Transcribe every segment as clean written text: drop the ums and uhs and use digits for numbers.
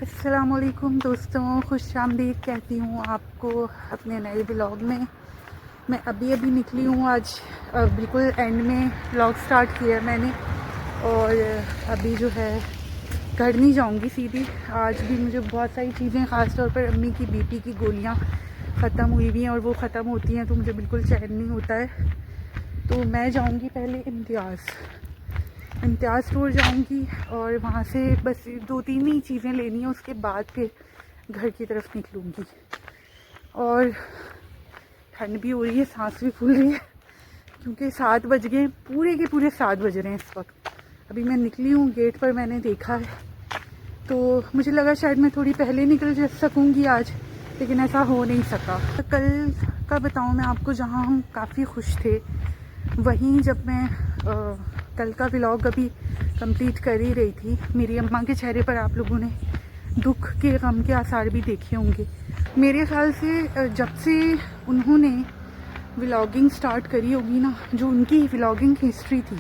अस्सलामुअलैकुम दोस्तों, खुश आमदीद कहती हूँ आपको अपने नए ब्लॉग में। मैं अभी निकली हूँ आज, बिल्कुल एंड में ब्लॉग स्टार्ट किया है मैंने। और अभी जो है घर नहीं जाऊँगी सीधी। आज भी मुझे बहुत सारी चीज़ें, ख़ास तौर पर अम्मी की बीपी की गोलियाँ ख़त्म हुई हुई हैं और वो ख़त्म होती हैं तो मुझे बिल्कुल चैन नहीं होता है। तो मैं जाऊँगी पहले इम्तियाज़ स्टोर जाऊंगी और वहाँ से बस 2-3 ही चीज़ें लेनी है, उसके बाद फिर घर की तरफ निकलूँगी। और ठंड भी हो रही है, सांस भी फूल रही है क्योंकि 7 बज गए, पूरे के पूरे 7 बज रहे हैं इस वक्त। अभी मैं निकली हूँ, गेट पर मैंने देखा है तो मुझे लगा शायद मैं थोड़ी पहले निकल सकूँगी आज, लेकिन ऐसा हो नहीं सका। कल का बताऊँ मैं आपको, जहाँ हम काफ़ी खुश थे वहीं जब मैं कल का व्लॉग अभी कंप्लीट कर ही रही थी, मेरी अम्मा के चेहरे पर आप लोगों ने दुख के, गम के आसार भी देखे होंगे। मेरे ख्याल से जब से उन्होंने व्लॉगिंग स्टार्ट करी होगी ना, जो उनकी व्लॉगिंग हिस्ट्री थी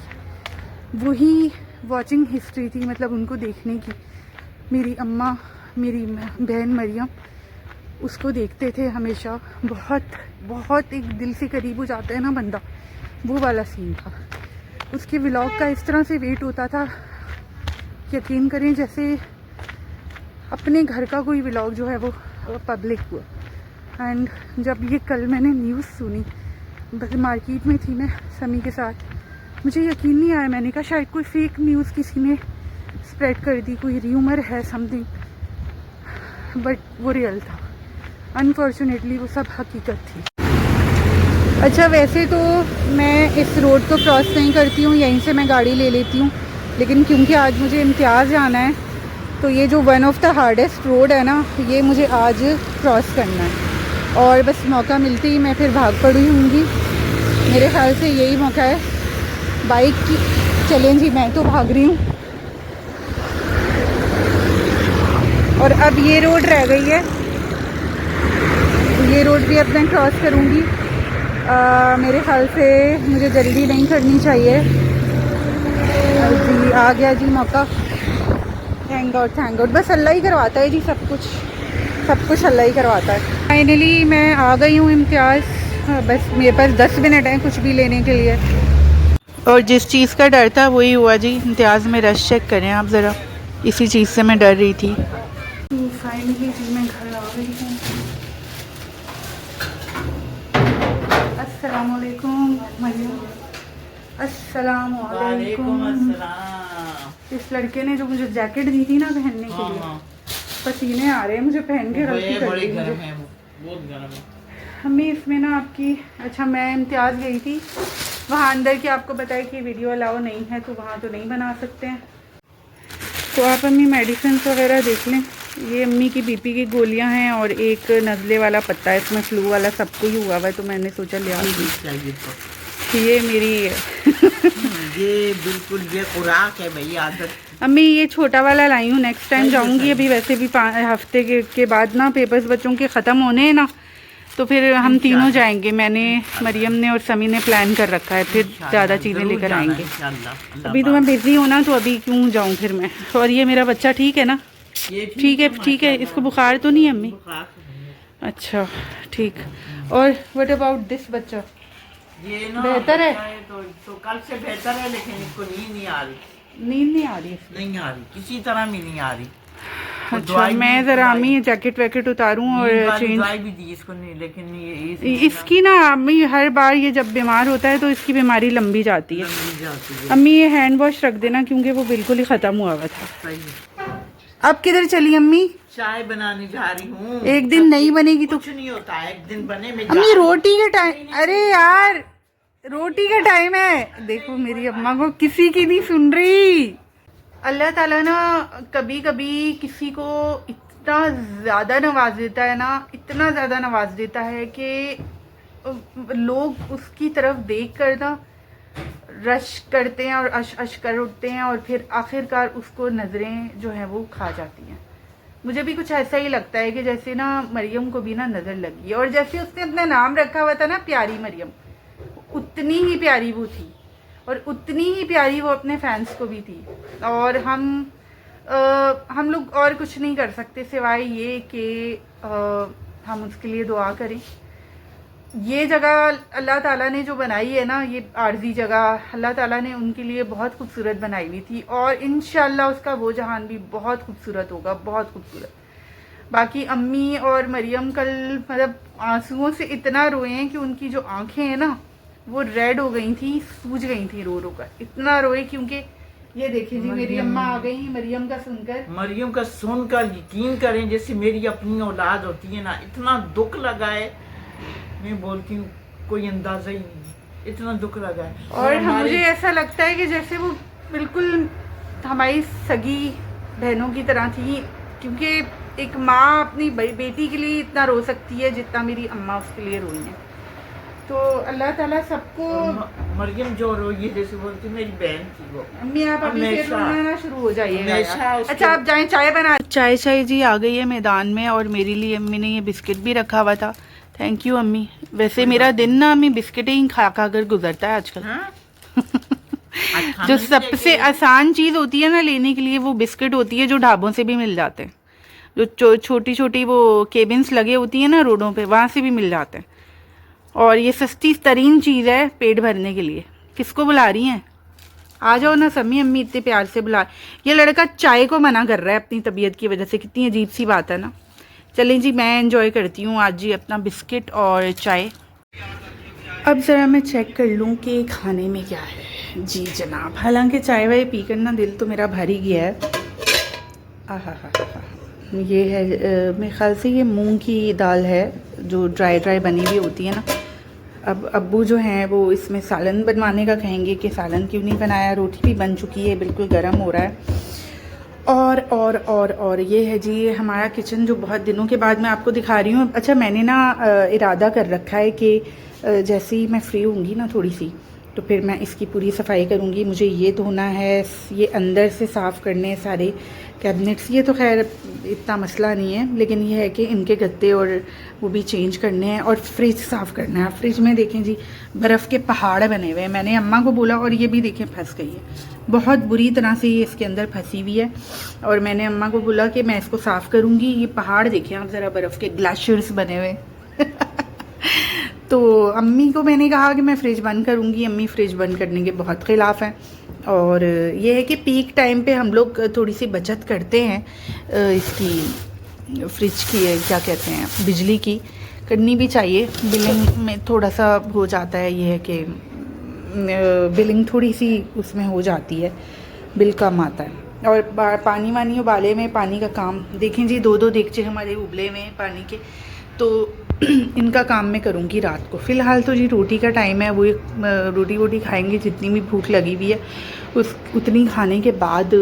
वही वॉचिंग हिस्ट्री थी, मतलब उनको देखने की। मेरी अम्मा, मेरी बहन मरियम उसको देखते थे हमेशा, बहुत बहुत एक दिल से करीब हो जाता है ना बंदा, वो वाला सीन था। उसके व्लॉग का इस तरह से वेट होता था, यकीन करें जैसे अपने घर का कोई व्लॉग जो है वो पब्लिक हुआ। एंड जब ये कल मैंने न्यूज़ सुनी, बस मार्केट में थी मैं समी के साथ, मुझे यकीन नहीं आया। मैंने कहा शायद कोई फेक न्यूज़ किसी ने स्प्रेड कर दी, कोई र्यूमर है समथिंग, बट वो रियल था। अनफॉर्चुनेटली वो सब हकीकत थी। अच्छा, वैसे तो मैं इस रोड को क्रॉस नहीं करती हूँ, यहीं से मैं गाड़ी ले लेती हूँ, लेकिन क्योंकि आज मुझे इम्तियाज़ जाना है तो ये जो one of the hardest road है ना, ये मुझे आज क्रॉस करना है। और बस मौका मिलते ही मैं फिर भाग पड़ी होंगी, मेरे ख्याल से यही मौका है बाइक की। चलें जी, मैं तो भाग रही हूँ। और अब ये रोड रह गई है, ये रोड भी अब मैं क्रॉस करूँगी। मेरे ख्याल से मुझे जल्दी नहीं करनी चाहिए। जी आ गया जी मौका, थैंक गॉड। बस अल्लाह ही करवाता है जी, सब कुछ अल्लाह ही करवाता है। फाइनली मैं आ गई हूँ इम्तियाज़, बस मेरे पास 10 मिनट हैं कुछ भी लेने के लिए। और जिस चीज़ का डर था वही हुआ जी। इम्तियाज़ में रश चेक करें आप ज़रा, इसी चीज़ से मैं डर रही थी। तो फाइनली जी मैं घर आ गई हूँ। अस्सलामुअलैकुम मरियम। अस्सलामुअलैकुम। इस लड़के ने जो मुझे जैकेट दी थी ना पहनने के लिए, पसीने आ रहे हैं मुझे पहन के, गलती कर दी मुझे। हमें इसमें ना आपकी, अच्छा मैं इम्तियाज़ गई थी वहाँ अंदर की, आपको बताया कि वीडियो अलाउ नहीं है तो वहाँ तो नहीं बना सकते हैं। तो आप अम्मी मेडिसिन वगैरह देख लें। ये अम्मी की बीपी की गोलियां हैं और एक नज़ले वाला पत्ता है, इसमें फ्लू वाला सबको ही हुआ हुआ है तो मैंने सोचा ले आऊँगी। ये मेरी ये बिल्कुल ये खुराक है भाई, आदत। अम्मी ये छोटा वाला लाई हूँ, नेक्स्ट टाइम जाऊँगी। अभी वैसे भी 5 हफ्ते के बाद ना पेपर्स बच्चों के ख़त्म होने हैं ना, तो फिर हम तीनों जाएंगे। मैंने, मरियम ने और समी ने प्लान कर रखा है, फिर ज़्यादा चीज़ें लेकर आएंगे। अभी तो मैं बिज़ी हूँ ना, तो अभी क्यों जाऊँ फिर मैं। और ये मेरा बच्चा ठीक है ना? ठीक है। इसको बुखार तो नहीं है अम्मी? अच्छा ठीक। और व्हाट अबाउट दिस बच्चा? ये ना बेहतर है तो कल से बेहतर है, लेकिन इसको नींद नहीं आ रही। नहीं आ रही किसी तरह भी नहीं आ रही। अच्छा, मैं ज़रा अम्मी जैकेट वैकेट उतारूँ और चेंज। दवाई भी दी इसको नहीं, लेकिन ये इसकी ना अम्मी हर बार ये जब बीमार होता है तो इसकी बीमारी लंबी जाती है। अम्मी ये हैंड वॉश रख देना क्योंकि वो बिल्कुल ही ख़त्म हुआ था। अब किधर चली अम्मी? चाय बनाने जा रही हूँ। एक दिन नहीं बनेगी तो कुछ नहीं होता है, एक दिन बने में अम्मी रोटी का टाइम, अरे यार रोटी का टाइम है। देखो मेरी अम्मा को किसी की नहीं सुन रही। अल्लाह ताला ना कभी कभी किसी को इतना ज़्यादा नवाज देता है ना, इतना ज़्यादा नवाज देता है कि लोग उसकी तरफ देख कर ना रश करते हैं और अश कर उठते हैं और फिर आखिरकार उसको नज़रें जो हैं वो खा जाती हैं। मुझे भी कुछ ऐसा ही लगता है कि जैसे ना मरियम को भी ना नज़र लगी है, और जैसे उसने अपना नाम रखा हुआ था ना प्यारी मरियम, उतनी ही प्यारी वो थी और उतनी ही प्यारी वो अपने फैंस को भी थी। और हम हम लोग और कुछ नहीं कर सकते सिवाय ये कि हम उसके लिए दुआ करें। ये जगह अल्लाह ताला ने जो बनाई है ना, ये आर्जी जगह अल्लाह ताला ने उनके लिए बहुत खूबसूरत बनाई हुई थी और इंशाल्लाह उसका वो जहान भी बहुत खूबसूरत होगा, बहुत खूबसूरत। बाकी अम्मी और मरियम कल मतलब आंसुओं से इतना रोए हैं कि उनकी जो आंखें हैं ना वो रेड हो गई थी, सूज गई थी रो रो कर, इतना रोए। क्योंकि ये देखिए जी मेरी अम्मा आ गई मरियम का सुनकर यकीन करें जैसे मेरी अपनी औलाद होती है ना, इतना दुख लगा है, मैं बोलती हूँ कोई अंदाजा ही नहीं, इतना दुख लगा है। और मुझे ऐसा लगता है कि जैसे वो बिल्कुल हमारी सगी बहनों की तरह थी, क्योंकि एक माँ अपनी बेटी के लिए इतना रो सकती है जितना मेरी अम्मा उसके लिए रोई है। तो अल्लाह ताला सबको, मरियम जो रोई है जैसे बोलती मेरी बहन थी वो। अम्मी आप अभी फिर रोना शुरू हो जाइएगा। उसके... अच्छा आप जाएं चाय बना। चाय जी आ गई है मैदान में और मेरे लिए अम्मी ने ये बिस्किट भी रखा हुआ था। थैंक यू अम्मी। वैसे मेरा दिन ना अम्मी बिस्किट ही खा कर गुजरता है आजकल। जो सबसे आसान चीज़ होती है ना लेने के लिए वो बिस्किट होती है, जो ढाबों से भी मिल जाते हैं, जो छोटी छोटी वो केबिन्स लगे होती है ना रोडों पे, वहाँ से भी मिल जाते हैं। और ये सस्ती तरीन चीज़ है पेट भरने के लिए। किसको बुला रही हैं? आ जाओ ना सम्मी, अम्मी इतने प्यार से बुला। ये लड़का चाय को मना कर रहा है अपनी तबीयत की वजह से, कितनी अजीब सी बात है ना। चलें जी मैं एंजॉय करती हूँ आज जी अपना बिस्किट और चाय। अब ज़रा मैं चेक कर लूँ कि खाने में क्या है। जी जनाब, हालांकि चाय वाय पी कर ना दिल तो मेरा भर ही गया है। ये है मेरे ख्याल से ये मूंग की दाल है जो ड्राई बनी हुई होती है ना। अब अब्बू जो हैं वो इसमें सालन बनवाने का कहेंगे कि सालन क्यों नहीं बनाया। रोटी भी बन चुकी है, बिल्कुल गर्म हो रहा है। और ये है जी हमारा किचन जो बहुत दिनों के बाद मैं आपको दिखा रही हूँ। अच्छा मैंने ना इरादा कर रखा है कि जैसे ही मैं फ्री होंगी ना थोड़ी सी, तो फिर मैं इसकी पूरी सफाई करूँगी। मुझे ये धोना है, ये अंदर से साफ़ करने हैं सारे कैबिनेट्स। ये तो खैर इतना मसला नहीं है, लेकिन ये है कि इनके गत्ते और वो भी चेंज करने हैं और फ्रिज साफ़ करना है। फ्रिज में देखें जी बर्फ़ के पहाड़ बने हुए हैं। मैंने अम्मा को बोला और ये भी देखें फंस गई है, बहुत बुरी तरह से ये इसके अंदर फंसी हुई है। और मैंने अम्मा को बोला कि मैं इसको साफ़ करूँगी। ये पहाड़ देखें आप ज़रा, बर्फ़ के ग्लेशियर्स बने हुए तो अम्मी को मैंने कहा कि मैं फ़्रिज बंद करूँगी। अम्मी फ़्रिज बंद करने के बहुत ख़िलाफ़ हैं। और ये है कि पीक टाइम पे हम लोग थोड़ी सी बचत करते हैं इसकी, फ्रिज की क्या कहते हैं, बिजली की करनी भी चाहिए। बिलिंग में थोड़ा सा हो जाता है, ये है कि बिलिंग थोड़ी सी उसमें हो जाती है, बिल कम आता है। और पानी वानी उबाले में पानी का काम देखें जी, 2 देगचे हमारे उबले में पानी के, तो इनका काम मैं करूँगी रात को। फ़िलहाल तो जी रोटी का टाइम है, वो रोटी वोटी खाएंगे, जितनी भी भूख लगी हुई है उतनी खाने के बाद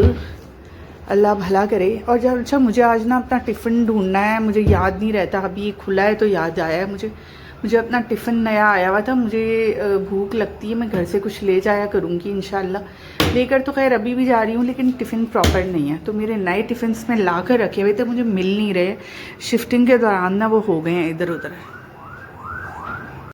अल्लाह भला करे। और जब अच्छा मुझे आज ना अपना टिफ़िन ढूंढना है, मुझे याद नहीं रहता, अभी ये खुला है तो याद आया है मुझे अपना टिफ़िन नया आया हुआ था। मुझे भूख लगती है, मैं घर से कुछ ले जाया करूँगी इंशाल्लाह। लेकर तो खैर अभी भी जा रही हूँ, लेकिन टिफ़िन प्रॉपर नहीं है। तो मेरे नए टिफ़िन्स में ला कर रखे हुए थे, मुझे मिल नहीं रहे। शिफ्टिंग के दौरान ना वो हो गए हैं इधर उधर।